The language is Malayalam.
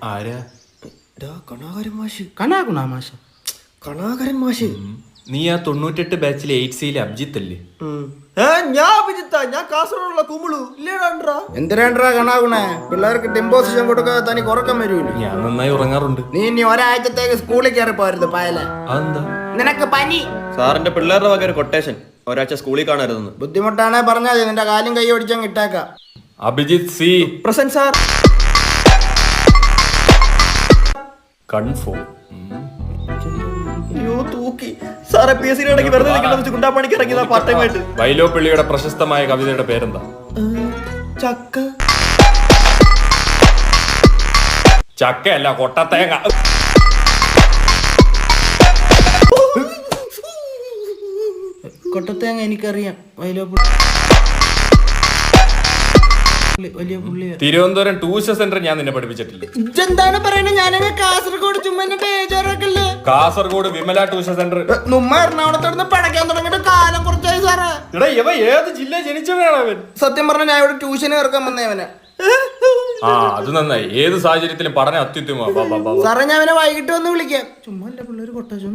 ആരാ? കണാകരൻ മാഷ്. നീ ആ 98 ബാച്ചിലെ 8Cയിലെ അഭിജിത്ത് അല്ലേ? ഞാൻ അഭിജിത്താ, ഞാൻ കാസർഗോഡുള്ള കുമിളു ഇല്ലേടാ. എന്തിനാ കണാകുണേ? പിള്ളേർക്ക് ഡിമ്പോസിഷൻ കൊടുക്കാതെ തനിക്ക് ഉറക്കം വരൂല. ഞാൻ നന്നായി ഉറങ്ങാറുണ്ട്. നീ ഇനി ഒരാഴ്ചത്തേക്ക് സ്കൂളിൽ കയറി പോരുത് പായല. അതെന്താ? നിനക്ക് പനി. സാറിന്റെ പിള്ളേരുടെ വക ഒരു കൊട്ടേഷൻ, ഒരാഴ്ച സ്കൂളിൽ കാണരുതെന്ന്. ബുദ്ധിമുട്ടാണെ പറഞ്ഞാൽ നിന്റെ കാലും കൈ ഓടിച്ചങ്ങ് ഇട്ടേക്കാം. Abhijith C present sir. Confirm. അയ്യോ തൂക്കി സാറെ. PSC ഇടയ്ക്ക് വെറുതെ നിൽക്കണമെന്ന് ഗുണ്ടാപ്പണിക്ക് ഇറങ്ങിയതാ പാർട്ട് ടൈം ആയിട്ട്. വൈലോപ്പിള്ളിയുടെ പ്രശസ്തമായ കവിതയുടെ പേരെന്താ? ചക്ക. ചക്കയല്ല, കൊട്ടത്തേങ്ങ. കൊട്ടത്തേങ്ങ എനിക്കറിയാം. വലിയ പുള്ളിയാ. തിരുവനന്തപുരം ട്യൂഷൻ സെന്റർ ഞാൻ നിന്നെ പഠിപ്പിച്ചിട്ടില്ല. ഇതെന്താണ് പറയുന്നത്? ഞാനങ്ങ് കാസർഗോഡ് ചുമ്മാ ബേജാറാക്കല്ലേ. Kasaragod Vimala tuition centre. നമ്മ എറണാകുളത്തോട് പടക്കാൻ തുടങ്ങിയിട്ട് കാലം കുറച്ചായി സാറേ. എടാ ഇവ ഏത് ജില്ല ജനിച്ചവനാണ് അവൻ? സത്യം പറഞ്ഞ ഞാൻ ഇവിടെ ട്യൂഷന് ഇറക്കാൻ വന്നേവനെ. ആ അത് നന്നായി. ഏത് സാഹചര്യത്തിലും പഠനം അത്യുത്തമ. സാറേ ഞാൻ അവനെ വൈകിട്ട് വന്ന് വിളിക്കാം. ചുമ്മാ പിള്ളേര് കൊട്ടേഷൻ